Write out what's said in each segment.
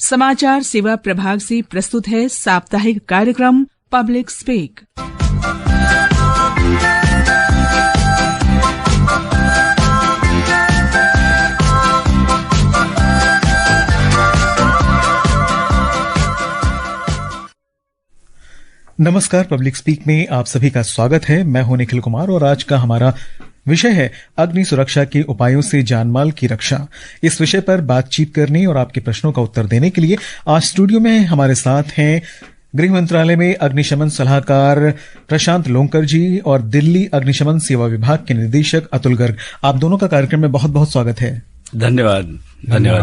समाचार सेवा प्रभाग से प्रस्तुत है साप्ताहिक कार्यक्रम पब्लिक स्पीक। नमस्कार, पब्लिक स्पीक में आप सभी का स्वागत है। मैं हूं निखिल कुमार और आज का हमारा विषय है अग्नि सुरक्षा के उपायों से जानमाल की रक्षा। इस विषय पर बातचीत करने और आपके प्रश्नों का उत्तर देने के लिए आज स्टूडियो में हमारे साथ हैं गृह मंत्रालय में अग्निशमन सलाहकार प्रशांत लोंकर जी और दिल्ली अग्निशमन सेवा विभाग के निदेशक अतुल गर्ग। आप दोनों का कार्यक्रम में बहुत बहुत स्वागत है। धन्यवाद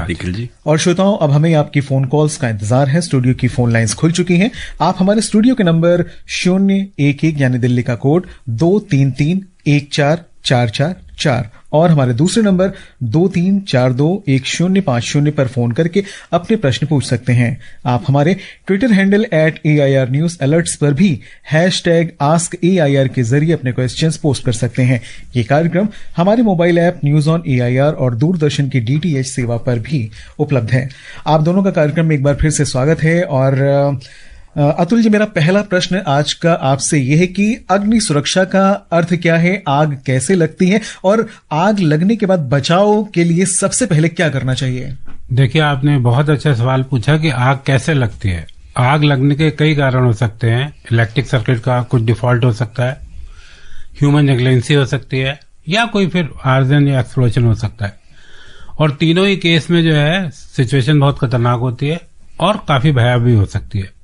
निखिल जी। और श्रोताओं, अब हमें आपकी फोन कॉल्स का इंतजार है। स्टूडियो की फोन लाइंस खुल चुकी हैं। आप हमारे स्टूडियो के नंबर 011 यानी दिल्ली का कोड 2331444 और हमारे दूसरे नंबर 23421050 पर फोन करके अपने प्रश्न पूछ सकते हैं। आप हमारे Twitter handle @AIR News Alerts पर भी #AskAIR के जरिए अपने क्वेश्चंस पोस्ट कर सकते हैं। ये कार्यक्रम हमारे mobile app news on AIR और दूरदर्शन की DTH सेवा पर भी उपलब्ध है। आप दोनों का कार्यक्रम में एक बार फिर से स्वागत है। और अतुल जी, मेरा पहला प्रश्न आज का आपसे यह है कि अग्नि सुरक्षा का अर्थ क्या है, आग कैसे लगती है और आग लगने के बाद बचाव के लिए सबसे पहले क्या करना चाहिए? देखिए, आपने बहुत अच्छा सवाल पूछा कि आग कैसे लगती है। आग लगने के कई कारण हो सकते हैं। इलेक्ट्रिक सर्किट का कुछ डिफॉल्ट हो सकता है, ह्यूमन नेग्लिजेंसी हो सकती है, या कोई फिर आर्सन या एक्सप्लोजन हो सकता है। और तीनों ही केस में जो है सिचुएशन बहुत खतरनाक होती है और काफी भयावह भी हो सकती है।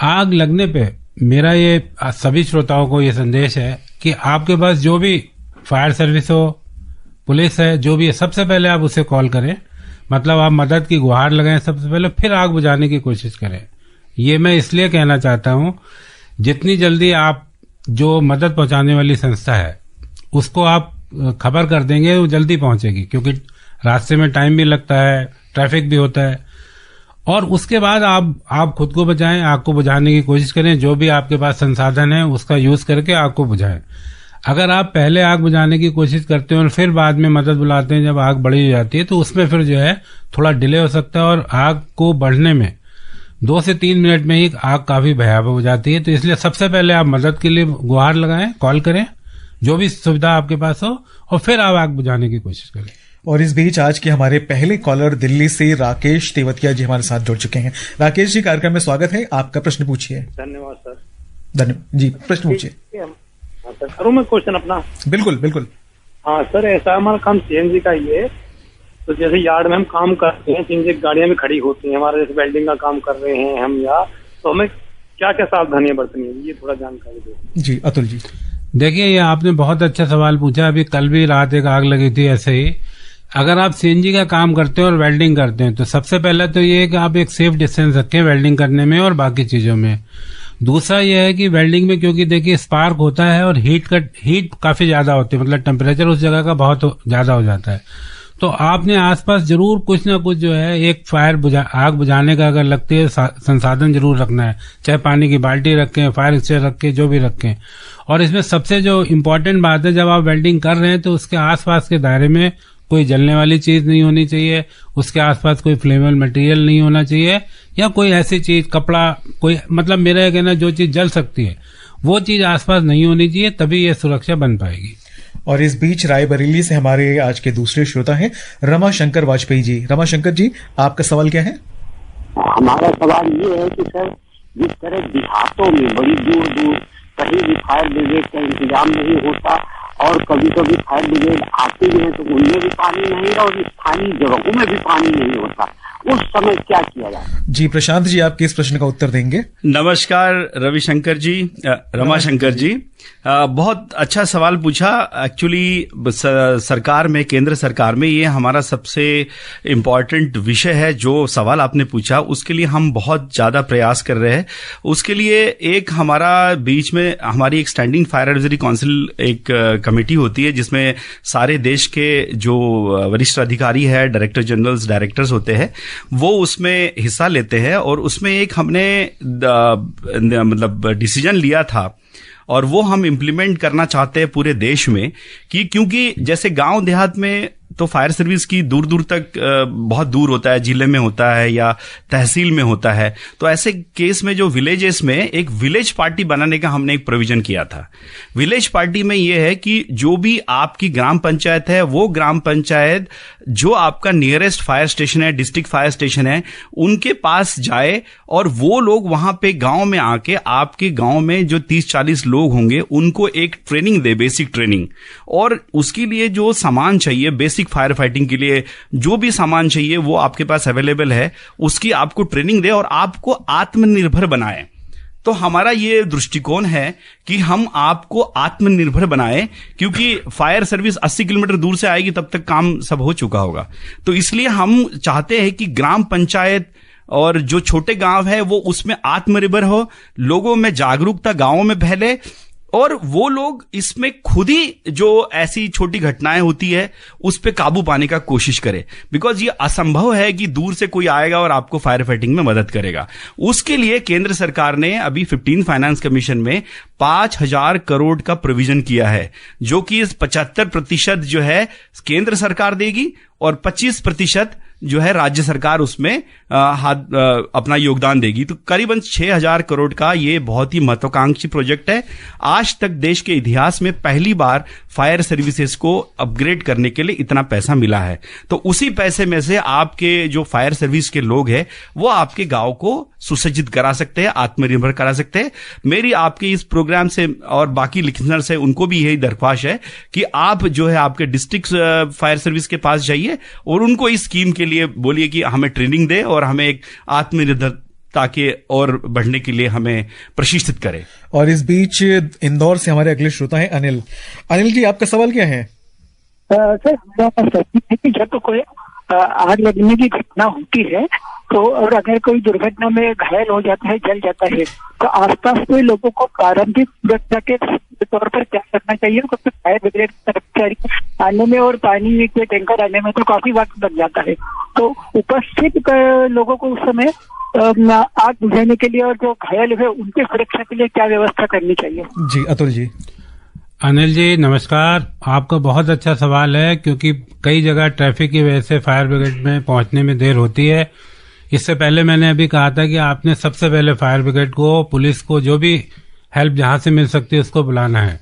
आग लगने पे मेरा ये सभी श्रोताओं को ये संदेश है कि आपके पास जो भी फायर सर्विस हो, पुलिस है, जो भी है, सबसे पहले आप उसे कॉल करें। मतलब आप मदद की गुहार लगाएं सबसे पहले, फिर आग बुझाने की कोशिश करें। ये मैं इसलिए कहना चाहता हूं, जितनी जल्दी आप जो मदद पहुंचाने वाली संस्था है उसको आप खबर कर देंगे, वो जल्दी पहुंचेगी, क्योंकि रास्ते में टाइम भी लगता है, ट्रैफिक भी होता है। और उसके बाद आप खुद को बचाएं, आग को बुझाने की कोशिश करें। जो भी आपके पास संसाधन है उसका यूज करके आग को बुझाएं। अगर आप पहले आग बुझाने की कोशिश करते हैं और फिर बाद में मदद बुलाते हैं जब आग बढ़ी हो जाती है, तो उसमें फिर जो है थोड़ा डिले हो सकता है और आग को बढ़ने में 2 से 3 मिनट में ही आग काफी भयावह हो जाती है। तो इसलिए सबसे पहले आप मदद के लिए गुहार लगाएं, कॉल करें, जो भी सुविधा आपके पास हो, और फिर आप आग बुझाने की कोशिश करें। और इस बीच आज के हमारे पहले कॉलर दिल्ली से राकेश तेवतिया जी हमारे साथ जुड़ चुके हैं। राकेश जी, कार्यक्रम में स्वागत है। आपका प्रश्न पूछिए। धन्यवाद सर। धन्यवाद जी, प्रश्न पूछिए। सर, करूँ मैं क्वेश्चन अपना? बिल्कुल बिल्कुल। हाँ सर, ऐसा हमारा काम CNG का ही है। तो जैसे यार्ड में हम काम करते हैं, CNG गाड़ियां भी खड़ी होती हैं हमारे, जैसे वेल्डिंग का काम कर रहे हैं हम, या तो हमें क्या क्या सावधानियां बरतनी है, ये थोड़ा जानकारी दो जी। अतुल जी, देखिए, ये आपने बहुत अच्छा सवाल पूछा। अभी कल भी रात एक आग लगी थी ऐसे ही। अगर आप CNG का काम करते हैं और वेल्डिंग करते हैं तो सबसे पहले तो ये है कि आप एक सेफ डिस्टेंस रखें वेल्डिंग करने में और बाकी चीजों में। दूसरा ये है कि वेल्डिंग में, क्योंकि देखिए स्पार्क होता है और हीट काफी ज्यादा होती है, मतलब टेम्परेचर उस जगह का बहुत ज्यादा हो जाता है। तो आपने आसपास जरूर कुछ ना कुछ जो है एक आग बुझाने का अगर लगती है संसाधन जरूर रखना है। चाहे पानी की बाल्टी रखें, फायर एक्सटिंग्विशर रखें, जो भी रखें। और इसमें सबसे जो इम्पोर्टेंट बात है, जब आप वेल्डिंग कर रहे हैं तो उसके आसपास के दायरे में कोई जलने वाली चीज नहीं होनी चाहिए, उसके आसपास कोई फ्लेमेबल मटेरियल नहीं होना चाहिए, या कोई ऐसी चीज, कपड़ा, कोई, मतलब मेरा कहना जो चीज जल सकती है वो चीज आसपास नहीं होनी चाहिए, तभी ये सुरक्षा बन पाएगी। और इस बीच रायबरेली से हमारे आज के दूसरे श्रोता हैं रमाशंकर वाजपेयी जी। रमाशंकर जी, आपका सवाल क्या है? हमारा सवाल ये है कि सर, जिस तरह देहातों में बड़ी दूर दूर कहीं भी फायर ब्रिगेड का इंतजाम नहीं होता और कभी कभी फायर ब्रिगेड आती है तो उनमें भी पानी नहीं और स्थानीय जगहों में भी पानी नहीं होता, उस समय क्या किया जाए? जी, प्रशांत जी आपके इस प्रश्न का उत्तर देंगे। नमस्कार रविशंकर जी, रमाशंकर जी, बहुत अच्छा सवाल पूछा। एक्चुअली सरकार में, केंद्र सरकार में ये हमारा सबसे इम्पोर्टेंट विषय है। जो सवाल आपने पूछा उसके लिए हम बहुत ज्यादा प्रयास कर रहे हैं। उसके लिए एक हमारा बीच में हमारी एक स्टैंडिंग फायर एडवाइजरी काउंसिल एक कमेटी होती है, जिसमें सारे देश के जो वरिष्ठ अधिकारी है, डायरेक्टर जनरल्स, डायरेक्टर्स होते हैं, वो उसमें हिस्सा लेते हैं। और उसमें एक हमने मतलब डिसीजन लिया था और वो हम इम्प्लीमेंट करना चाहते हैं पूरे देश में, कि क्योंकि जैसे गांव देहात में तो फायर सर्विस की दूर दूर तक बहुत दूर होता है, जिले में होता है या तहसील में होता है। तो ऐसे केस में जो विलेजेस में एक विलेज पार्टी बनाने का हमने एक प्रोविजन किया था। विलेज पार्टी में यह है कि जो भी आपकी ग्राम पंचायत है, वो ग्राम पंचायत जो आपका नियरेस्ट फायर स्टेशन है, डिस्ट्रिक्ट फायर स्टेशन है, उनके पास जाए और वो लोग वहां पे गांव में आके आपके गांव में जो 30-40 लोग होंगे उनको एक ट्रेनिंग दे, बेसिक ट्रेनिंग। और उसके लिए जो सामान चाहिए बेसिक फायर फाइटिंग के लिए, जो भी सामान चाहिए वो आपके पास अवेलेबल है, उसकी आपको ट्रेनिंग दे और आपको आत्मनिर्भर बनाए। तो हमारा ये दृष्टिकोण है कि हम आपको आत्मनिर्भर बनाएं, क्योंकि फायर सर्विस 80 किलोमीटर दूर से आएगी, तब तक काम सब हो चुका होगा। तो इसलिए हम चाहते हैं कि ग्राम पंचायत और जो छोटे गांव है वो उसमें आत्मनिर्भर हो, लोगों में जागरूकता गांवों में फैले और वो लोग इसमें खुद ही जो ऐसी छोटी घटनाएं होती है उस पे काबू पाने का कोशिश करें। बिकॉज ये असंभव है कि दूर से कोई आएगा और आपको फायर फाइटिंग में मदद करेगा। उसके लिए केंद्र सरकार ने अभी 15 फाइनेंस कमीशन में 5,000 करोड़ का प्रोविजन किया है, जो कि 75% जो है केंद्र सरकार देगी और 25% जो है राज्य सरकार उसमें अपना योगदान देगी। तो करीबन 6,000 करोड़ का ये बहुत ही महत्वाकांक्षी प्रोजेक्ट है। आज तक देश के इतिहास में पहली बार फायर सर्विसेज को अपग्रेड करने के लिए इतना पैसा मिला है। तो उसी पैसे में से आपके जो फायर सर्विस के लोग हैं वो आपके गांव को सुसज्जित करा सकते हैं, आत्मनिर्भर करा सकते हैं। मेरी आपके इस प्रोग्राम से और बाकी लिसनर्स है उनको भी यही दरख्वास्त है कि आप जो है आपके डिस्ट्रिक्ट फायर सर्विस के पास जाइए और उनको इस स्कीम के लिए बोलिए कि हमें ट्रेनिंग दे और हमें एक आत्मनिर्भरता के और बढ़ने के लिए हमें प्रशिक्षित करे। और इस बीच इंदौर से हमारे अगले श्रोता हैं अनिल। अनिल जी, आपका सवाल क्या है? सर, हमारा प्रश्न है कि जब कोई आग लगने की घटना होती है तो और अगर कोई दुर्घटना में घायल हो जाता है, जल जाता है, तो आसपास के लोगों को प्रारंभिक सुरक्षा के तौर पर क्या करना चाहिए? क्योंकि फायर ब्रिगेड कर्मचारी आने में और पानी के टैंकर आने में तो काफी वक्त लग जाता है। तो उपस्थित लोगों को उस समय आग बुझाने के लिए और जो घायल हुए उनकी सुरक्षा के लिए क्या व्यवस्था करनी चाहिए? जी अतुल जी। अनिल जी नमस्कार, आपका बहुत अच्छा सवाल है, क्योंकि कई जगह ट्रैफिक की वजह से फायर ब्रिगेड में पहुंचने में देर होती है। इससे पहले मैंने अभी कहा था कि आपने सबसे पहले फायर ब्रिगेड को, पुलिस को, जो भी हेल्प जहां से मिल सकती है उसको बुलाना है।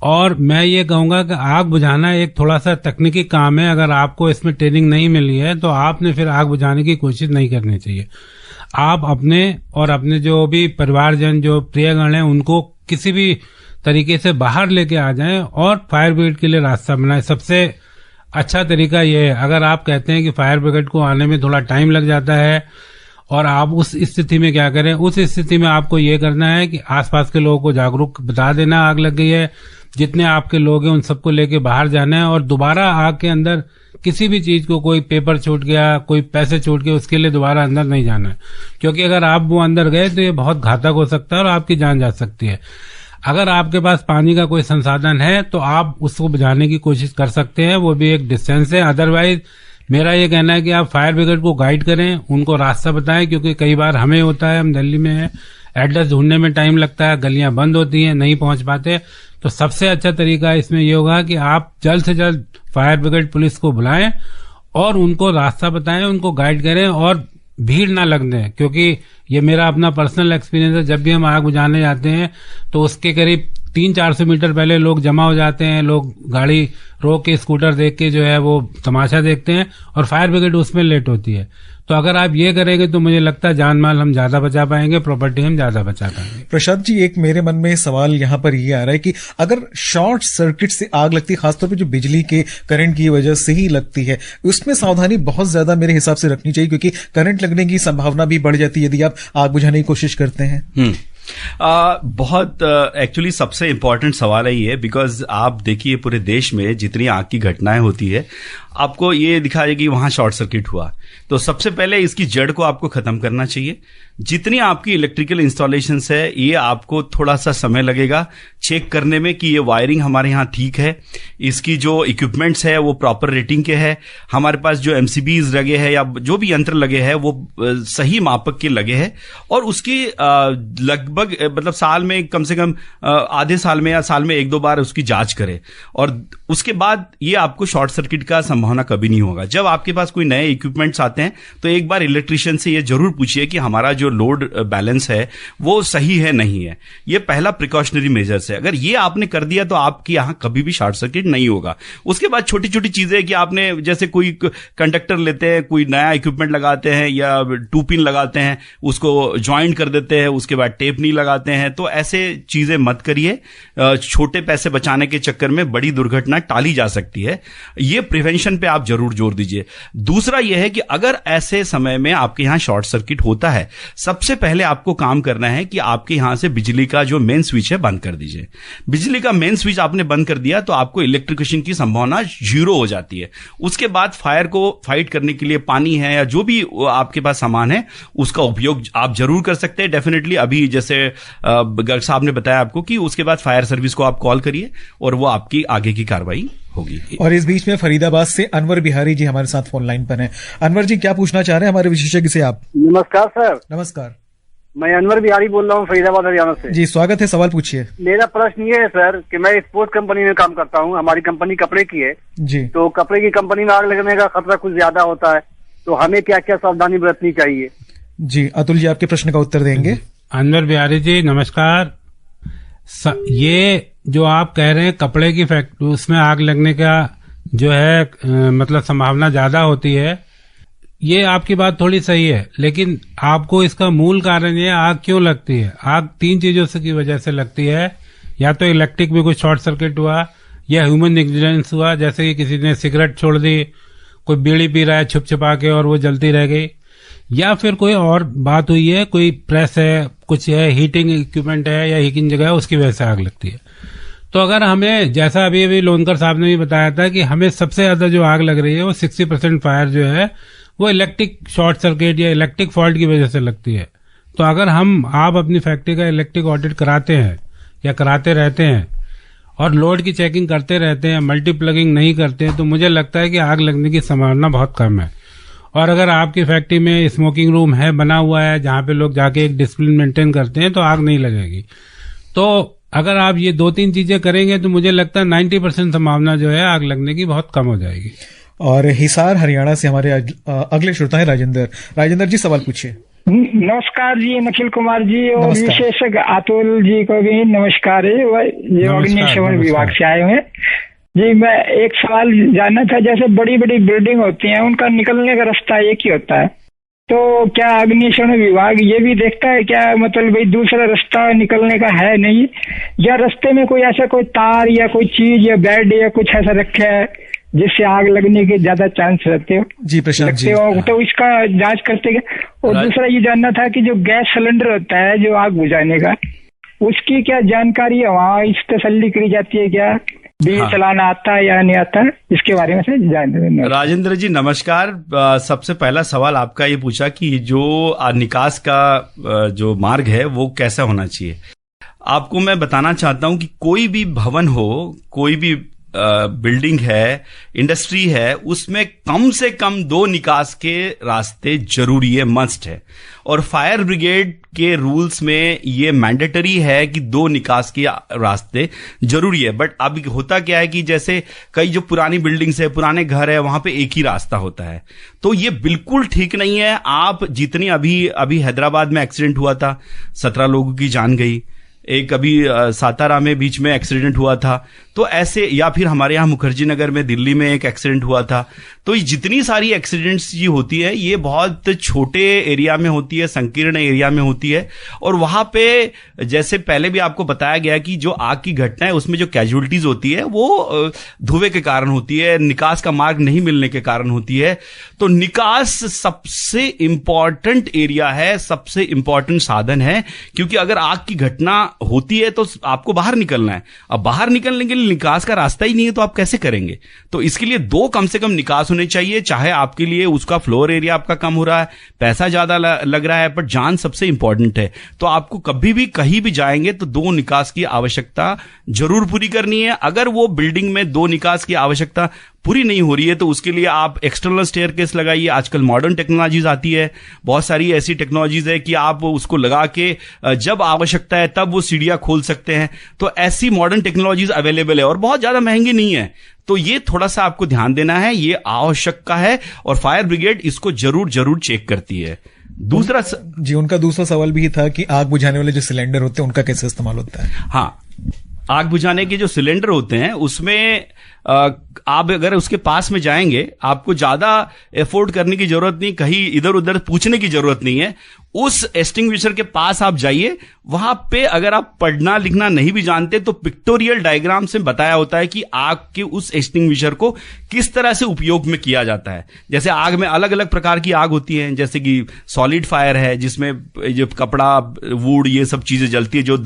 और मैं ये कहूंगा कि आग बुझाना एक थोड़ा सा तकनीकी काम है। अगर आपको इसमें ट्रेनिंग नहीं मिली है तो आपने फिर आग बुझाने की कोशिश नहीं करनी चाहिए। आप अपने और अपने जो भी परिवारजन, जो प्रियगण हैं, उनको किसी भी तरीके से बाहर लेके आ जाएं और फायर ब्रिगेड के लिए रास्ता बनाएं। सबसे अच्छा तरीका ये है, अगर आप कहते हैं कि फायर ब्रिगेड को आने में थोड़ा टाइम लग जाता है और आप उस स्थिति में क्या करें, उस स्थिति में आपको ये करना है कि आसपास के लोगों को जागरूक बता देना आग लग गई है, जितने आपके लोग हैं उन सबको लेके बाहर जाना है और दोबारा आग के अंदर किसी भी चीज को, कोई पेपर छूट गया, कोई पैसे छूट गए, उसके लिए दोबारा अंदर नहीं जाना है। क्योंकि अगर आप वो अंदर गए तो ये बहुत घातक हो सकता है और आपकी जान जा सकती है। अगर आपके पास पानी का कोई संसाधन है तो आप उसको बुझाने की कोशिश कर सकते हैं, वो भी एक डिस्टेंस है। अदरवाइज मेरा ये कहना है कि आप फायर ब्रिगेड को गाइड करें, उनको रास्ता बताएं, क्योंकि कई बार हमें होता है, हम दिल्ली में हैं, एड्रेस ढूंढने में टाइम लगता है, गलियां बंद होती हैं, नहीं पहुंच पाते। तो सबसे अच्छा तरीका इसमें ये होगा कि आप जल्द से जल्द फायर ब्रिगेड पुलिस को बुलाएं और उनको रास्ता बताएं, उनको गाइड करें और भीड़ ना लगने दें। क्योंकि ये मेरा अपना पर्सनल एक्सपीरियंस है, जब भी हम आग बुझाने जाते हैं तो उसके करीब 300-400 मीटर पहले लोग जमा हो जाते हैं, लोग गाड़ी रोक के, स्कूटर देख के जो है वो तमाशा देखते हैं और फायर ब्रिगेड उसमें लेट होती है। तो अगर आप ये करेंगे तो मुझे लगता है जान माल हम ज्यादा बचा पाएंगे, प्रॉपर्टी हम ज्यादा बचा पाएंगे। प्रशांत जी, एक मेरे मन में सवाल यहाँ पर ये आ रहा है कि अगर शॉर्ट सर्किट से आग लगती है, खासतौर पे जो बिजली के करंट की वजह से ही लगती है, उसमें सावधानी बहुत ज्यादा मेरे हिसाब से रखनी चाहिए, क्योंकि करंट लगने की संभावना भी बढ़ जाती है यदि आप आग बुझाने की कोशिश करते हैं। बहुत एक्चुअली सबसे इंपॉर्टेंट सवाल है ये, बिकॉज आप देखिए पूरे देश में जितनी आग की घटनाएं होती है, आपको ये दिखाएगा कि वहां शॉर्ट सर्किट हुआ। तो सबसे पहले इसकी जड़ को आपको खत्म करना चाहिए। जितनी आपकी इलेक्ट्रिकल इंस्टॉलेशंस है ये आपको थोड़ा सा समय लगेगा चेक करने में कि ये वायरिंग हमारे यहाँ ठीक है, इसकी जो इक्विपमेंट्स है वो प्रॉपर रेटिंग के है, हमारे पास जो एमसीबीज लगे हैं या जो भी यंत्र लगे हैं वो सही मापक के लगे हैं, और उसकी लगभग मतलब साल में कम से कम आधे साल में या साल में 1-2 बार उसकी जांच करें, और उसके बाद ये आपको शॉर्ट सर्किट का संभावना कभी नहीं होगा। जब आपके पास कोई नए इक्विपमेंट्स आते हैं तो एक बार इलेक्ट्रिशियन से ये जरूर पूछिए कि हमारा जो लोड बैलेंस है वो सही है नहीं है। ये पहला प्रिकॉशनरी मेजर्स है। अगर ये आपने कर दिया तो आपके यहां कभी भी शॉर्ट सर्किट नहीं होगा। उसके बाद छोटी छोटी चीजें कि आपने जैसे कोई कंडक्टर लेते हैं, कोई नया इक्विपमेंट लगाते हैं या 2 पिन लगाते हैं, उसको ज्वाइंट कर देते हैं, उसके बाद टेप नहीं लगाते हैं, तो ऐसे चीजें मत करिए। छोटे पैसे बचाने के चक्कर में बड़ी दुर्घटना टाली जा सकती है। ये प्रिवेंशन पे आप जरूर जोर दीजिए। दूसरा यह है कि अगर ऐसे समय में आपके यहां शॉर्ट सर्किट होता है, सबसे पहले आपको काम करना है कि आपके यहां से बिजली का जो मेन स्विच है बंद कर दीजिए। बिजली का मेन स्विच आपने बंद कर दिया तो आपको इलेक्ट्रिकेशन की संभावना 0 हो जाती है। उसके बाद फायर को फाइट करने के लिए पानी है या जो भी आपके पास सामान है उसका उपयोग आप जरूर कर सकते हैं। डेफिनेटली अभी जैसे गर्ग साहब ने बताया आपको कि उसके बाद फायर सर्विस को आप कॉल करिए और वो आपकी आगे की कार्रवाई होगी। और इस बीच में फरीदाबाद से अनवर बिहारी जी हमारे साथ फोन लाइन पर हैं। अनवर जी, क्या पूछना चाह रहे हैं हमारे विशेषज्ञ से आप? नमस्कार सर। नमस्कार, मैं अनवर बिहारी बोल रहा हूँ फरीदाबाद हरियाणा से। जी स्वागत है, सवाल पूछिए। मेरा प्रश्न ये है सर कि मैं स्पोर्ट्स कंपनी में काम करता हूँ, हमारी कंपनी कपड़े की है जी। तो कपड़े की कंपनी में आग लगने का खतरा कुछ ज्यादा होता है, तो हमें क्या क्या सावधानी बरतनी चाहिए? जी अतुल जी आपके प्रश्न का उत्तर देंगे। अनवर बिहारी जी नमस्कार। ये जो आप कह रहे हैं कपड़े की फैक्ट्री, उसमें आग लगने का जो है मतलब संभावना ज्यादा होती है, ये आपकी बात थोड़ी सही है, लेकिन आपको इसका मूल कारण ये आग क्यों लगती है। आग 3 चीजों से की वजह से लगती है। या तो इलेक्ट्रिक में कुछ शॉर्ट सर्किट हुआ, या ह्यूमन नेग्लिजेंस हुआ, जैसे कि किसी ने सिगरेट छोड़ दी, कोई बीड़ी पी रहा है छुप छुपा के और वो जलती रह गई, या फिर कोई और बात हुई है, कोई प्रेस है, कुछ है, हीटिंग इक्विपमेंट है या हीटिंग जगह है, उसकी वजह से आग लगती है। तो अगर हमें, जैसा अभी लोनकर साहब ने भी बताया था कि हमें सबसे ज्यादा जो आग लग रही है वो 60% फायर जो है वो इलेक्ट्रिक शॉर्ट सर्किट या इलेक्ट्रिक फॉल्ट की वजह से लगती है। तो अगर आप अपनी फैक्ट्री का इलेक्ट्रिक ऑडिट कराते हैं या कराते रहते हैं और लोड की चेकिंग करते रहते हैं, मल्टीप्लगिंग नहीं करते हैं, तो मुझे लगता है कि आग लगने की संभावना बहुत कम है। और अगर आपकी फैक्ट्री में स्मोकिंग रूम है, बना हुआ है, जहां पे लोग जाके एक डिसिप्लिन मेंटेन करते हैं, तो आग नहीं लगेगी। तो अगर आप ये 2-3 चीजें करेंगे तो मुझे लगता है 90% संभावना जो है आग लगने की बहुत कम हो जाएगी। और हिसार हरियाणा से हमारे अगले श्रोता है राजेंद्र जी, सवाल पूछिए। नमस्कार जी निखिल कुमार जी, और विशेषज्ञ अतुल जी को भी नमस्कार है। ये अग्निशमन विभाग से आए हुए जी। मैं एक सवाल जानना था, जैसे बड़ी बड़ी बिल्डिंग होती हैं उनका निकलने का रास्ता एक ही होता है, तो क्या अग्निशमन विभाग ये भी देखता है क्या, मतलब भाई दूसरा रास्ता निकलने का है नहीं, या रास्ते में कोई ऐसा कोई तार या कोई चीज या बेड या कुछ ऐसा रखा है जिससे आग लगने के ज्यादा चांस रहते हो? जी प्रशांत जी, तो इसका जांच करते हैं। और दूसरा ये जानना था कि जो गैस सिलेंडर होता है जो आग बुझाने का, उसकी क्या जानकारी है वहाँ, इस तसल्ली करी जाती है क्या, बिजली चलाना आता है या नहीं आता है, इसके बारे में से जान। राजेंद्र जी नमस्कार। सबसे पहला सवाल आपका ये पूछा कि जो निकास का जो मार्ग है वो कैसा होना चाहिए। आपको मैं बताना चाहता हूं कि कोई भी भवन हो, कोई भी बिल्डिंग है, इंडस्ट्री है, उसमें कम से कम 2 निकास के रास्ते जरूरी है, मस्ट है। और फायर ब्रिगेड के रूल्स में ये मैंडेटरी है कि 2 निकास के रास्ते जरूरी है। बट अब होता क्या है कि जैसे कई जो पुरानी बिल्डिंग्स है, पुराने घर है, वहां पे एक ही रास्ता होता है, तो ये बिल्कुल ठीक नहीं है। आप जितनी अभी हैदराबाद में एक्सीडेंट हुआ था, 17 लोगों की जान गई, एक अभी सातारा में बीच में एक्सीडेंट हुआ था, तो ऐसे, या फिर हमारे यहाँ मुखर्जी नगर में दिल्ली में एक एक्सीडेंट हुआ था। तो जितनी सारी एक्सीडेंट्स ये होती है ये बहुत छोटे एरिया में होती है, संकीर्ण एरिया में होती है। और वहां पे जैसे पहले भी आपको बताया गया कि जो आग की घटना है उसमें जो कैजुअलिटीज होती है वो धुएं के कारण होती है, निकास का मार्ग नहीं मिलने के कारण होती है। तो निकास सबसे इंपॉर्टेंट एरिया है, सबसे इंपॉर्टेंट साधन है, क्योंकि अगर आग की घटना होती है तो आपको बाहर निकलना है। अब बाहर निकलने के लिए निकास का रास्ता ही नहीं है तो आप कैसे करेंगे? तो इसके लिए 2 कम से कम निकास होने चाहिए, चाहे आपके लिए उसका फ्लोर एरिया आपका कम हो रहा है, पैसा ज्यादा लग रहा है, पर जान सबसे इंपॉर्टेंट है। तो आपको कभी भी कहीं भी जाएंगे तो 2 निकास की आवश्यकता जरूर पूरी करनी है। अगर वो बिल्डिंग में 2 निकास की आवश्यकता पूरी नहीं हो रही है तो उसके लिए आप एक्सटर्नल स्टेयरकेस लगाइए। आजकल मॉडर्न टेक्नोलॉजीज आती है, बहुत सारी ऐसी टेक्नोलॉजीज है कि आप उसको लगा के जब आवश्यकता है तब वो सीढ़ियां खोल सकते हैं। तो ऐसी मॉडर्न टेक्नोलॉजीज अवेलेबल है और बहुत ज्यादा महंगी नहीं है। तो ये थोड़ा सा आपको ध्यान देना है, ये आवश्यक का है और फायर ब्रिगेड इसको जरूर चेक करती है। दूसरा जी, उनका दूसरा सवाल भी था कि आग बुझाने वाले जो सिलेंडर होते हैं उनका कैसे इस्तेमाल होता है? हाँ, आग बुझाने के जो सिलेंडर होते हैं उसमें आप अगर उसके पास में जाएंगे, आपको ज्यादा एफोर्ड करने की जरूरत नहीं, कहीं इधर उधर पूछने की जरूरत नहीं है। उस एक्सटिंग्विशर के पास आप जाइए, वहां पे अगर आप पढ़ना लिखना नहीं भी जानते तो पिक्टोरियल डायग्राम से बताया होता है कि आग के उस एक्सटिंग्विशर को किस तरह से उपयोग में किया जाता है। जैसे आग में अलग अलग प्रकार की आग होती है, जैसे कि सॉलिड फायर है जिसमें जो कपड़ा, वुड, ये सब चीजें जलती है जो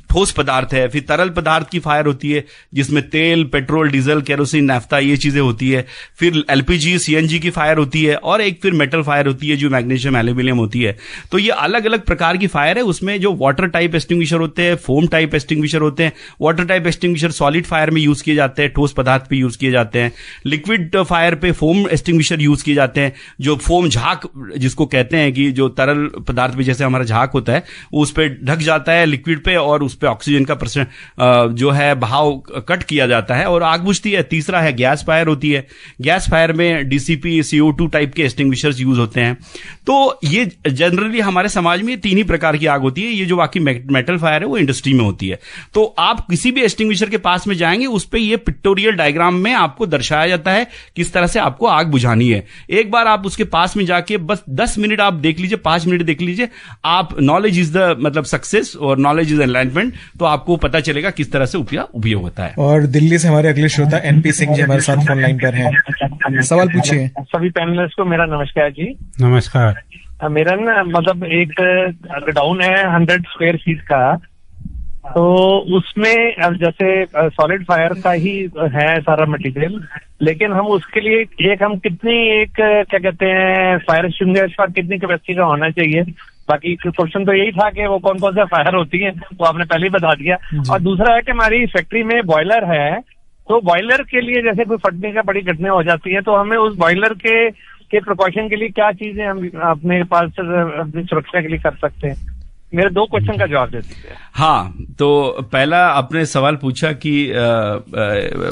ठोस पदार्थ है। फिर तरल पदार्थ की फायर होती है जिसमें तेल, पेट्रोल, डीजल, केरोसिन, नाफ्ता ये चीजें होती है। फिर एलपीजी, सीएनजी की फायर होती है और एक फिर मेटल फायर होती है जो मैग्नीशियम, एल्यूमिनियम होती है। तो ये अलग अलग प्रकार की फायर है। उसमें जो वाटर टाइप एक्सटिंग्विशर होते हैं, फोम टाइप एक्सटिंग्विशर होते हैं। Water type extinguisher solid fire में यूज किए जाते हैं, ठोस पदार्थ पे यूज किए जाते हैं। लिक्विड फायर पे फोम एक्सटिंग्विशर यूज किए जाते हैं, जो फोम झाग जिसको कहते हैं कि जो तरल पदार्थ पे जैसे हमारा झाग होता है वो उस पे ढक जाता है लिक्विड पे और उस पे ऑक्सीजन का जो है बहाव कट किया जाता है और आग बुझती है। तीसरा है गैस फायर होती है। गैस फायर में डीसीपी, CO2 टाइप के एक्सटिंग्विशर्स यूज होते हैं। तो ये जनरली हमारे समाज में 3 ही प्रकार की आग होती है। ये जो बाकी मेटल फायर है वो इंडस्ट्री में होती है। तो आप किसी भी एक्सटिंग्विशर के पास में जाएंगे, उस पे ये पिक्टोरियल डायग्राम में आपको दर्शाया जाता है किस तरह से आपको आग बुझानी है। एक बार आप उसके पास में जाके बस 10 मिनट आप देख लीजिए, 5 मिनट देख लीजिए, आप नॉलेज इज द मतलब सक्सेस और नॉलेज इज एनलाइटमेंट, तो आपको पता चलेगा किस तरह से उपयोग होता है। और दिल्ली से हमारे अगले श्रोता NP सिंह जी हमारे साथ फोन लाइन पर हैं, सवाल पूछिए। सभी पैनलिस्ट को मेरा नमस्कार जी। नमस्कार। मेरा ना मतलब एक गोडाउन है 100 स्क्वायर फीट का, तो उसमें अब जैसे सॉलिड फायर का ही है सारा मटेरियल, लेकिन हम उसके लिए हम कितनी क्या कहते हैं फायर एक्सटिंग्विशर कितनी कैपेसिटी का होना चाहिए। बाकी क्वेश्चन तो यही था कि वो कौन कौन सा फायर होती है, वो आपने पहले ही बता दिया। और दूसरा है कि हमारी फैक्ट्री में बॉयलर है, तो बॉयलर के लिए जैसे कोई फटने का बड़ी घटना हो जाती है तो हमें उस बॉयलर के प्रिकॉशन के लिए क्या चीजें हम अपने पास अपनी सुरक्षा के लिए कर सकते हैं। मेरे 2 क्वेश्चन का जवाब दे दीजिए। हाँ, तो पहला आपने सवाल पूछा कि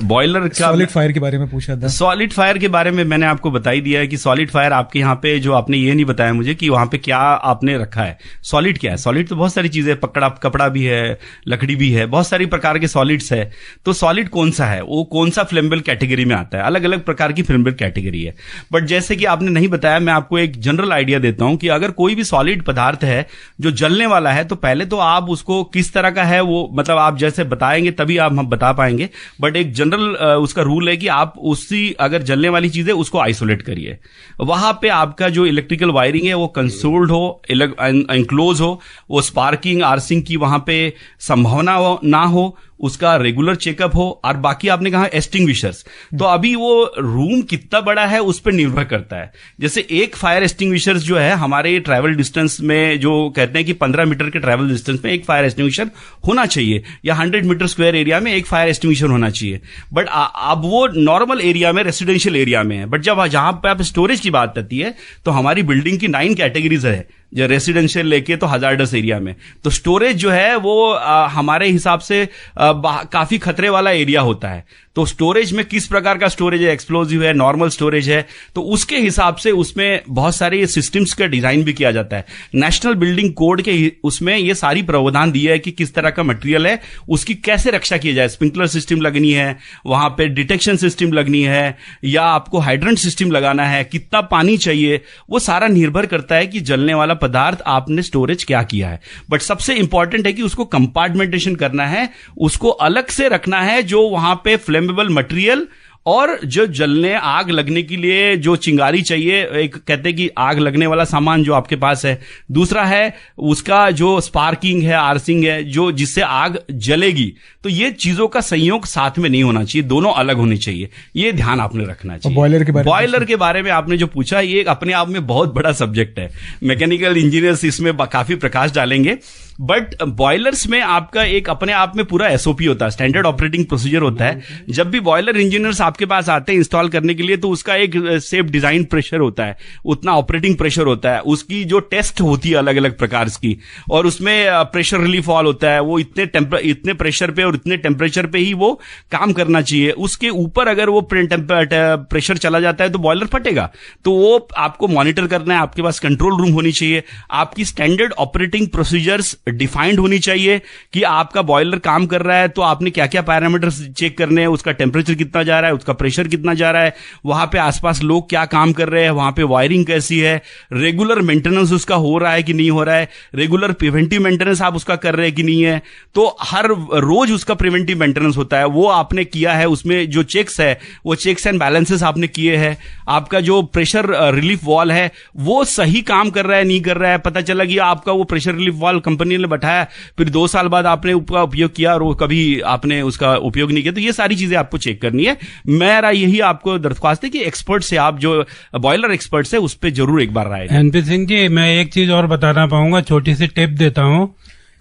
बॉयलर का, सॉलिड फायर के बारे में पूछा था। सॉलिड फायर के बारे में मैंने आपको बता ही दिया है कि सॉलिड फायर आपके यहाँ पे, जो आपने ये नहीं बताया मुझे कि वहां पे क्या आपने रखा है। सॉलिड क्या है? सॉलिड तो बहुत सारी चीजें, कपड़ा भी है, लकड़ी भी है, बहुत सारी प्रकार के सॉलिड्स है। तो सॉलिड कौन सा है, वो कौन सा फ्लेमेबल कैटेगरी में आता है? अलग अलग प्रकार की फ्लेमेबल कैटेगरी है। बट जैसे कि आपने नहीं बताया, मैं आपको एक जनरल आइडिया देता हूं कि अगर कोई भी सॉलिड पदार्थ है जो जलने वाला है तो पहले तो आप उसको किस तरह का है वो मतलब आप जैसे बताएंगे तभी आप हम बता पाएंगे। बट एक जनरल उसका रूल है कि आप उसी अगर जलने वाली चीज है उसको आइसोलेट करिए। वहां पे आपका जो इलेक्ट्रिकल वायरिंग है वो कंसोल्ड हो, एनक्लोज हो, वो स्पार्किंग, आर्सिंग की वहां पे संभावना ना हो, उसका रेगुलर चेकअप हो। और बाकी आपने कहा एक्सटिंग्विशर्स, तो अभी वो रूम कितना बड़ा है उस पर निर्भर करता है। जैसे एक फायर एक्सटिंग्विशर्स जो है हमारे ट्रैवल डिस्टेंस में, जो कहते हैं कि 15 मीटर के ट्रैवल डिस्टेंस में एक फायर एक्सटिंग्विशर होना चाहिए, या 100 मीटर स्क्वायर एरिया में एक फायर एक्सटिंग्विशर होना चाहिए। बट अब वो नॉर्मल एरिया में, रेसिडेंशियल एरिया में है। बट जब जहां पे आप स्टोरेज की बात आती है तो हमारी बिल्डिंग की 9 कैटेगरीज है, जो रेसिडेंशियल लेके तो हजार्डस एरिया में। तो स्टोरेज जो है वो हमारे हिसाब से काफी खतरे वाला एरिया होता है। तो स्टोरेज में किस प्रकार का स्टोरेज है, एक्सप्लोजिव है, नॉर्मल स्टोरेज है, तो उसके हिसाब से उसमें बहुत सारे सिस्टम्स का डिजाइन भी किया जाता है। नेशनल बिल्डिंग कोड के उसमें ये सारी प्रावधान दिया है कि किस तरह का मटेरियल है, उसकी कैसे रक्षा की जाए। स्प्रिंकलर सिस्टम लगनी है, वहां पे डिटेक्शन सिस्टम लगनी है, या आपको हाइड्रेंट सिस्टम लगाना है, कितना पानी चाहिए, वो सारा निर्भर करता है कि जलने वाला पदार्थ आपने स्टोरेज क्या किया है। बट सबसे इंपॉर्टेंट है कि उसको कंपार्टमेंटेशन करना है, उसको अलग से रखना है, जो वहां पे फ्लेमेबल मटेरियल और जो जलने आग लगने के लिए जो चिंगारी चाहिए, एक कहते हैं कि आग लगने वाला सामान जो आपके पास है, दूसरा है उसका जो स्पार्किंग है, आर्सिंग है, जो जिससे आग जलेगी। तो ये चीजों का संयोग साथ में नहीं होना चाहिए, दोनों अलग होने चाहिए, ये ध्यान आपने रखना चाहिए। बॉयलर के बारे में आपने जो पूछा, ये अपने आप में बहुत बड़ा सब्जेक्ट है, मैकेनिकल इंजीनियर्स इसमें काफी प्रकाश डालेंगे। बट बॉयलर्स में आपका एक अपने आप में पूरा एसओपी होता है, स्टैंडर्ड ऑपरेटिंग प्रोसीजर होता है। जब भी बॉयलर इंजीनियर्स आपके पास आते हैं इंस्टॉल करने के लिए, तो उसका एक सेफ डिजाइन प्रेशर होता है, उतना ऑपरेटिंग प्रेशर होता है, उसकी जो टेस्ट होती है अलग अलग प्रकार की, और उसमें प्रेशर रिलीफ वाल्व होता है, वो इतने प्रेशर पे और इतने टेम्परेचर पे ही वो काम करना चाहिए। उसके ऊपर अगर वो प्रेशर चला जाता है तो बॉयलर फटेगा। तो वो आपको मॉनिटर करना है, आपके पास कंट्रोल रूम होनी चाहिए, आपकी स्टैंडर्ड ऑपरेटिंग प्रोसीजर्स डिफाइंड होनी चाहिए कि आपका बॉयलर काम कर रहा है तो आपने क्या क्या पैरामीटर्स चेक करने हैं, उसका टेम्परेचर कितना जा रहा है, उसका प्रेशर कितना जा रहा है, वहां पे आसपास लोग क्या काम कर रहे हैं, वहां पे वायरिंग कैसी है, रेगुलर मेंटेनेंस उसका हो रहा है कि नहीं हो रहा है, रेगुलर प्रिवेंटिव मेंटेनेंस आप उसका कर रहे हैं कि नहीं है। तो हर रोज उसका प्रिवेंटिव मेंटेनेंस होता है, वो आपने किया है, उसमें जो चेक्स है वो चेक्स एंड बैलेंसेस आपने किए हैं। आपका जो प्रेशर रिलीफ वॉल है वो सही काम कर रहा है नहीं कर रहा है, पता चला कि आपका वो प्रेशर रिलीफ वॉल कंपनी ने बैठाया, फिर 2 साल बाद आपने उसका उपयोग किया और वो कभी आपने उसका उपयोग नहीं किया। तो ये सारी चीजें आपको चेक करनी है। मेरा यही आपको दरख्वास्त है कि एक्सपर्ट से, आप जो बॉयलर एक्सपर्ट है उस पर जरूर एक बार राय। एनपी सिंह जी, मैं एक चीज और बताना पाऊंगा, छोटी सी टिप देता हूं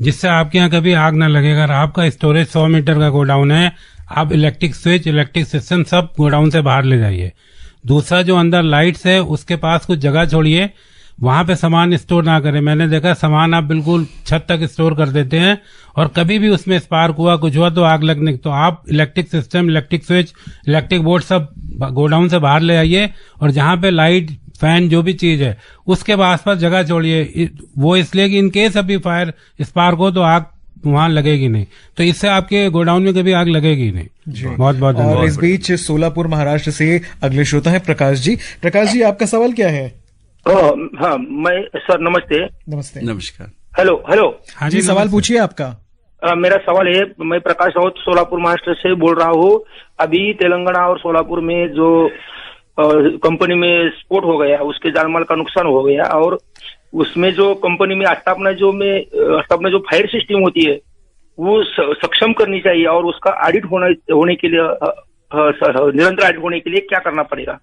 जिससे आपके यहाँ कभी आग ना लगेगा। अगर आपका स्टोरेज 100 मीटर का गोडाउन है, आप इलेक्ट्रिक स्विच, इलेक्ट्रिक सिस्टम सब गोडाउन से बाहर ले जाइए। दूसरा, जो अंदर लाइट्स है उसके पास कुछ जगह छोड़िए, वहां पे सामान स्टोर ना करें। मैंने देखा सामान आप बिल्कुल छत तक स्टोर कर देते हैं और कभी भी उसमें स्पार्क हुआ, कुछ हुआ तो आग लगने, तो आप electric system, electric switch, electric board सब गोडाउन से बाहर ले आइए और जहां पे लाइट, फैन, जो भी चीज है उसके आसपास जगह छोड़िए। वो इसलिए कि इनकेस अभी फायर स्पार्क हो तो आग वहां लगेगी नहीं, तो इससे आपके गोडाउन में कभी आग लगेगी नहीं। बहुत बहुत धन्यवाद। और इस बीच सोलापुर महाराष्ट्र से अगले श्रोता है प्रकाश जी। प्रकाश जी, आपका सवाल क्या है? हाँ, मैं सर नमस्ते। नमस्ते। नमस्कार। Hello hello. हाँ जी, सवाल पूछिए आपका। मेरा सवाल है, मैं प्रकाश राउत सोलापुर महाराष्ट्र से बोल रहा हूँ। अभी तेलंगाना और सोलापुर में जो कंपनी में स्फोट हो गया, उसके जान माल का नुकसान हो गया, और उसमें जो कंपनी में स्थापना जो फायर सिस्टम होती है वो सक्षम करनी चाहिए, और उसका ऑडिट होने के लिए, निरंतर ऑडिट होने के लिए क्या करना पड़ेगा?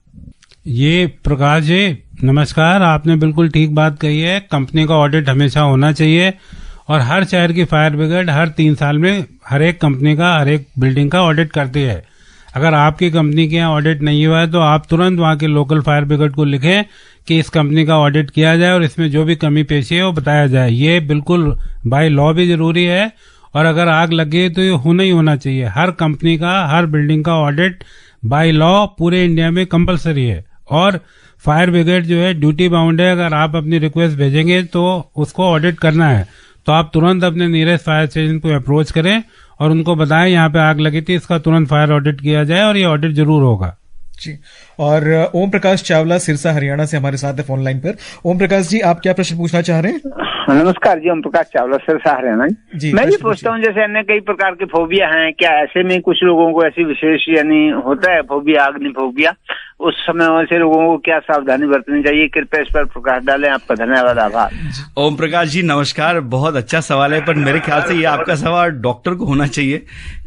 ये प्रकाश जी नमस्कार, आपने बिल्कुल ठीक बात कही है। कंपनी का ऑडिट हमेशा होना चाहिए और हर शहर की फायर ब्रिगेड हर 3 साल में हर एक कंपनी का, हर एक बिल्डिंग का ऑडिट करती है। अगर आपकी कंपनी के यहाँ ऑडिट नहीं हुआ है तो आप तुरंत वहाँ के लोकल फायर ब्रिगेड को लिखें कि इस कंपनी का ऑडिट किया जाए और इसमें जो भी कमी पेशी है वो बताया जाए। ये बिल्कुल बाय लॉ भी जरूरी है, और अगर आग लगे तो ये होना ही होना चाहिए। हर कंपनी का, हर बिल्डिंग का ऑडिट बाय लॉ पूरे इंडिया में कंपलसरी है, और फायर ब्रिगेड जो है ड्यूटी बाउंड है। अगर आप अपनी रिक्वेस्ट भेजेंगे तो उसको ऑडिट करना है, तो आप तुरंत अपने नियरेस्ट फायर स्टेशन को अप्रोच करें और उनको बताएं यहाँ पे आग लगी थी, इसका तुरंत फायर ऑडिट किया जाए, और ये ऑडिट जरूर होगा जी। और ओम प्रकाश चावला सिरसा हरियाणा से हमारे साथ है फोन लाइन पर। ओम प्रकाश जी, आप क्या प्रश्न पूछना चाह रहे हैं? नमस्कार जी, ओम प्रकाश चावला सिरसा हरियाणा जी। मैं ये पूछता हूँ, जैसे अन्य कई प्रकार के फोबिया हैं, क्या ऐसे में कुछ लोगों को ऐसी विशेष यानी होता है फोबिया, अग्निफोबिया, उस समय वैसे लोगों को क्या सावधानी बरतनी चाहिए? कृपया इस पर प्रकाश डालें। आपका धन्यवाद, आभार। ओम प्रकाश जी नमस्कार, बहुत अच्छा सवाल है, पर मेरे ख्याल से ये आपका सवाल डॉक्टर को होना चाहिए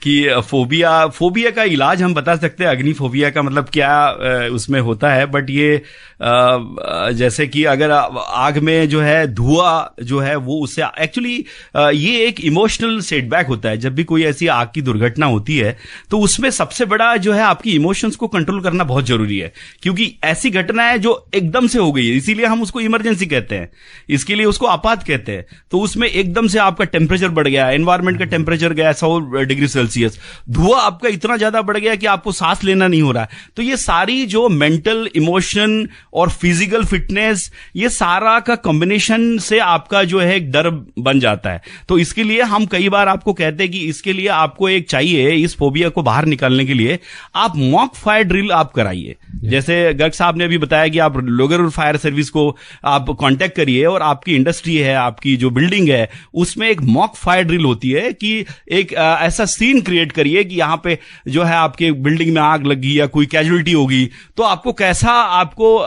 कि फोबिया का इलाज हम बता सकते हैं, अग्निफोबिया का मतलब क्या उसमें होता है। बट ये जैसे कि अगर आग में जो है धुआं जो है वो उससे एक्चुअली ये एक इमोशनल सेटबैक होता है। जब भी कोई ऐसी आग की दुर्घटना होती है तो उसमें सबसे बड़ा जो है आपकी इमोशंस को कंट्रोल करना बहुत जरूरी है, क्योंकि ऐसी घटना है जो एकदम से हो गई है, इसीलिए हम उसको इमरजेंसी कहते हैं, इसके लिए उसको आपात कहते हैं। तो उसमें एकदम से आपका टेम्परेचर बढ़ गया, एनवायरमेंट का टेम्परेचर गया 100 डिग्री सेल्सियस, धुआं आपका इतना ज्यादा बढ़ गया कि आपको सांस लेना नहीं हो रहा है। तो ये सारी जो मेंटल, इमोशन और फिजिकल फिटनेस, ये सारा का कॉम्बिनेशन से आपका जो है एक डर बन जाता है। तो इसके लिए हम कई बार आपको कहते हैं कि इसके लिए आपको एक चाहिए, इस फोबिया को बाहर निकालने के लिए आप मॉक फायर ड्रिल आप कराइए। जैसे गर्ग साहब ने अभी बताया कि आप लोगर फायर सर्विस को आप कांटेक्ट करिए और आपकी इंडस्ट्री है, आपकी जो बिल्डिंग है, उसमें एक मॉक फायर ड्रिल होती है कि एक ऐसा सीन क्रिएट करिए कि यहां पे जो है आपके बिल्डिंग में आग लगी या कोई कैजुअलिटी होगी, तो आपको कैसा, आपको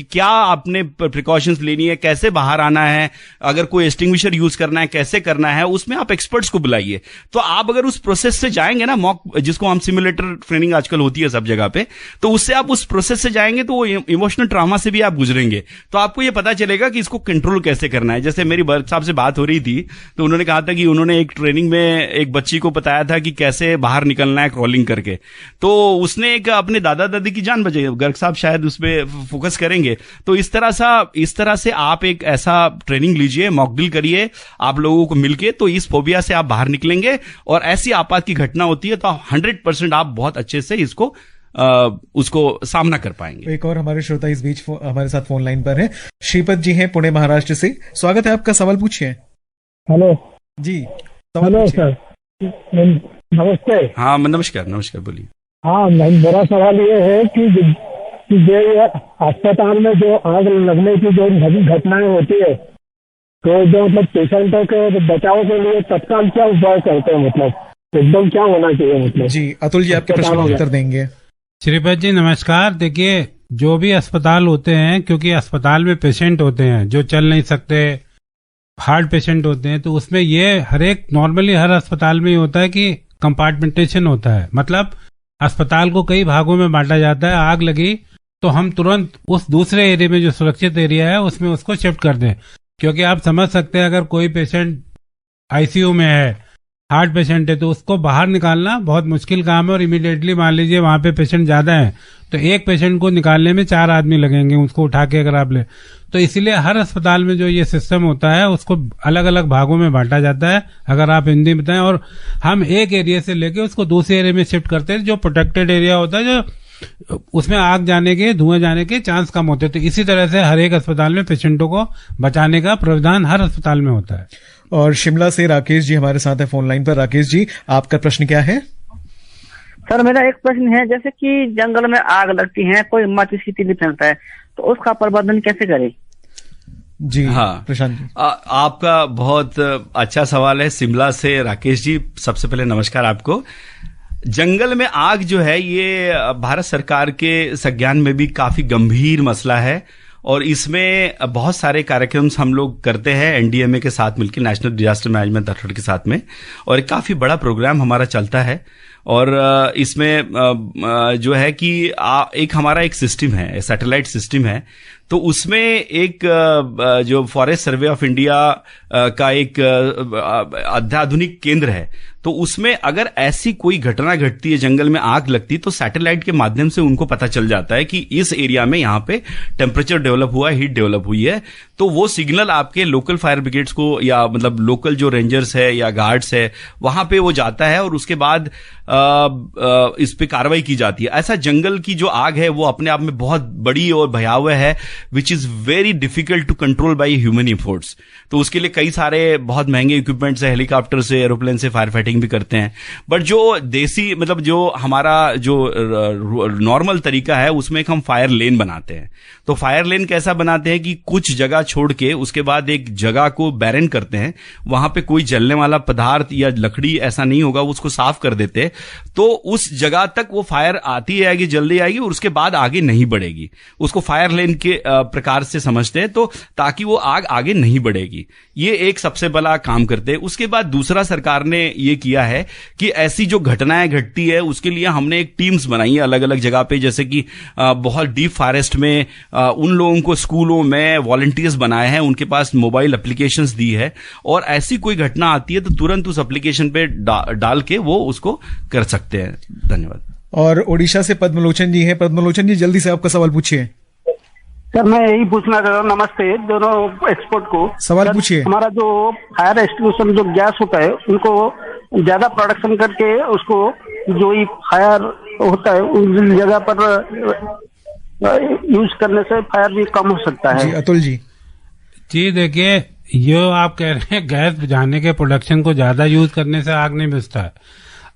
क्या आपने प्रिकॉशंस लेनी है, कैसे बाहर आना है, अगर कोई एक्सटिंग्विशर यूज करना है कैसे करना है, उसमें आप एक्सपर्ट्स को बुलाइए। तो आप अगर उस प्रोसेस से जाएंगे ना, मॉक जिसको हम सिमुलेटर ट्रेनिंग आजकल होती है सब जगह पे, तो उससे आप उस प्रोसेस से जाएंगे तो वो इमोशनल ट्रॉमा से भी आप गुजरेंगे, तो आपको ये पता चलेगा कि इसको कंट्रोल कैसे करना है। जैसे मेरी बर्ग साहब से बात हो रही थी तो उन्होंने कहा था कि उन्होंने एक ट्रेनिंग में एक बच्ची को बताया था कि कैसे बाहर निकलना है क्रॉलिंग करके, तो उसने एक अपने दादा दादी की जान बचाई। गर्ग साहब शायद उस पर फोकस करेंगे। तो इस तरह से आप एक ऐसा ट्रेनिंग लीजिए, मॉकड्रिल करिए आप लोगों को मिलके, तो इस फोबिया से आप बाहर निकलेंगे। और ऐसी आपात की घटना होती है तो 100% आप बहुत अच्छे से इसको उसको सामना कर पाएंगे। एक और हमारे श्रोता इस बीच हमारे साथ फोन लाइन पर है, श्रीपद जी हैं पुणे महाराष्ट्र से। स्वागत है आपका, सवाल पूछिए। हेलो जी, हेलो सर, नमस्ते। हाँ नमस्कार, बोलिए। हाँ, मेरा सवाल ये है कि जो अस्पताल में जो आग लगने की जो घटनाएं होती है, तो जो मतलब पेशेंटों के बचाव के लिए तत्काल क्या उपाय करते हैं, मतलब एकदम क्या होना चाहिए? मतलब जी, अतुल जी आपके प्रश्न का उत्तर देंगे। श्रीपद जी नमस्कार। देखिए, जो भी अस्पताल होते हैं, क्योंकि अस्पताल में पेशेंट होते हैं जो चल नहीं सकते, हार्ट पेशेंट होते हैं, तो उसमें ये नॉर्मली हर अस्पताल में ही होता है कि कंपार्टमेंटेशन होता है। मतलब अस्पताल को कई भागों में बांटा जाता है। आग लगी तो हम तुरंत उस दूसरे एरिया में जो सुरक्षित एरिया है उसमें उसको शिफ्ट कर दें, क्योंकि आप समझ सकते हैं अगर कोई पेशेंट आईसीयू में है, हार्ट पेशेंट है, तो उसको बाहर निकालना बहुत मुश्किल काम है। और इमीडिएटली मान लीजिए वहां पे पेशेंट ज्यादा है तो एक पेशेंट को निकालने में 4 आदमी लगेंगे उसको उठा के अगर आप ले। तो इसीलिए हर अस्पताल में जो ये सिस्टम होता है उसको अलग अलग भागों में बांटा जाता है, अगर आप हिंदी में बताएं। और हम एक एरिया से लेके उसको दूसरे एरिया में शिफ्ट करते हैं, जो प्रोटेक्टेड एरिया होता है, जो उसमें आग जाने के, धुआं जाने के चांस कम होते हैं। तो इसी तरह से हर एक अस्पताल में पेशेंटों को बचाने का प्रावधान हर अस्पताल में होता है। और शिमला से राकेश जी हमारे साथ है फोन लाइन पर। राकेश जी, आपका प्रश्न क्या है? सर, मेरा एक प्रश्न है, जैसे कि जंगल में आग लगती है, कोई मच स्थिति भी फैलता है, तो उसका प्रबंधन कैसे करें? जी हाँ, प्रशांत जी आपका बहुत अच्छा सवाल है शिमला से राकेश जी। सबसे पहले नमस्कार आपको। जंगल में आग जो है ये भारत सरकार के संज्ञान में भी काफी गंभीर मसला है और इसमें बहुत सारे कार्यक्रम हम लोग करते हैं एनडीएमए के साथ मिलकर, नेशनल डिजास्टर मैनेजमेंट अथॉरिटी के साथ में, और एक काफी बड़ा प्रोग्राम हमारा चलता है। और इसमें जो है कि एक हमारा एक सिस्टम है, सैटेलाइट सिस्टम है, तो उसमें एक जो फॉरेस्ट सर्वे ऑफ इंडिया का एक अत्याधुनिक केंद्र है, तो उसमें अगर ऐसी कोई घटना घटती है, जंगल में आग लगती, तो सैटेलाइट के माध्यम से उनको पता चल जाता है कि इस एरिया में यहाँ पे टेम्परेचर डेवलप हुआ है, हीट डेवलप हुई है, तो वो सिग्नल आपके लोकल फायर ब्रिगेड्स को या मतलब लोकल जो रेंजर्स है या गार्ड्स है वहां पे वो जाता है और उसके बाद इस पे कार्रवाई की जाती है। ऐसा जंगल की जो आग है वो अपने आप में बहुत बड़ी और भयावह है, which is very difficult to control by human efforts. तो उसके लिए कई सारे बहुत महंगे इक्विपमेंट्स है, हेलीकॉप्टर से, एरोप्लेन से फायर फाइटिंग भी करते हैं। बट जो देसी मतलब जो हमारा जो नॉर्मल तरीका है उसमें एक हम फायर लेन बनाते हैं। तो फायर लेन कैसा बनाते हैं कि कुछ जगह छोड़ के उसके बाद एक जगह को बैरन करते हैं, वहां पे कोई जलने वाला पदार्थ या लकड़ी ऐसा नहीं होगा, उसको साफ कर देते हैं, तो उस जगह तक वो फायर आती आएगी, जल्दी आएगी और उसके बाद आगे नहीं बढ़ेगी। उसको फायर लेन के प्रकार से समझते हैं, तो ताकि वो आग आगे नहीं बढ़ेगी। ये एक सबसे बड़ा काम करते हैं। उसके बाद दूसरा सरकार ने ये किया है कि ऐसी जो घटनाएं घटती है उसके लिए हमने एक टीम्स बनाई है अलग अलग जगह पे, जैसे कि बहुत डीप फॉरेस्ट में उन लोगों को स्कूलों में वॉलंटियर्स बनाए हैं, उनके पास मोबाइल एप्लीकेशंस दी है और ऐसी कोई घटना आती है तो तुरंत उस एप्लीकेशन पे डाल के वो उसको कर सकते हैं। धन्यवाद। और ओडिशा से पद्मलोचन जी हैं। पद्मलोचन जी, जल्दी से आपका सवाल पूछिए। सर, मैं यही पूछना चाह रहा हूँ, नमस्ते दोनों एक्सपर्ट को। सवाल पूछिए। हमारा जो फायर एक्सटिंग्विशर जो गैस होता है उनको ज्यादा प्रोडक्शन करके उसको जो फायर होता है उस जगह पर यूज करने से फायर भी कम हो सकता है? जी अतुल जी। जी देखिए, ये आप कह रहे हैं गैस बुझाने के प्रोडक्शन को ज्यादा यूज करने से आग नहीं बुझता है।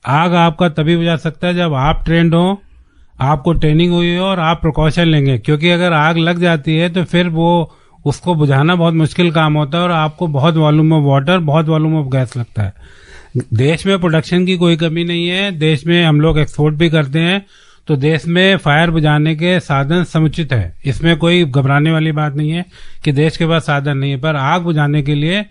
आग आपका तभी बुझा सकता है जब आप ट्रेंड हो, आपको ट्रेनिंग हुई हो और आप प्रिकॉशन लेंगे, क्योंकि अगर आग लग जाती है तो फिर वो उसको बुझाना बहुत मुश्किल काम होता है और आपको बहुत वॉल्यूम ऑफ वाटर, बहुत वॉल्यूम ऑफ गैस लगता है। देश में प्रोडक्शन की कोई कमी नहीं है, देश में हम लोग एक्सपोर्ट भी करते हैं, तो देश में फायर बुझाने के साधन समुचित है। इसमें कोई घबराने वाली बात नहीं है कि देश के पास साधन नहीं है, पर आग बुझाने के लिए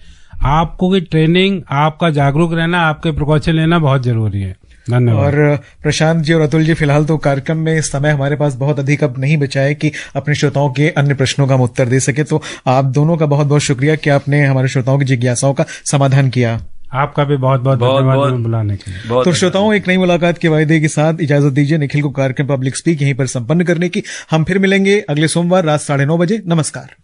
आपको की ट्रेनिंग, आपका जागरूक रहना, आपके प्रिकॉशन लेना बहुत जरूरी है। धन्यवाद। और प्रशांत जी और अतुल जी, फिलहाल तो कार्यक्रम में समय हमारे पास बहुत अधिक अब नहीं बचा है कि अपने श्रोताओं के अन्य प्रश्नों का हम उत्तर दे सके, तो आप दोनों का बहुत बहुत शुक्रिया कि आपने हमारे श्रोताओं की जिज्ञासाओं का समाधान किया। आपका भी बहुत बहुत धन्यवाद बुलाने के लिए। तो श्रोताओं, एक नई मुलाकात के वायदे के साथ इजाजत दीजिए निखिल को कार्यक्रम पब्लिक स्पीक यहीं पर संपन्न करने की। हम फिर मिलेंगे अगले सोमवार रात 9:30 बजे। नमस्कार।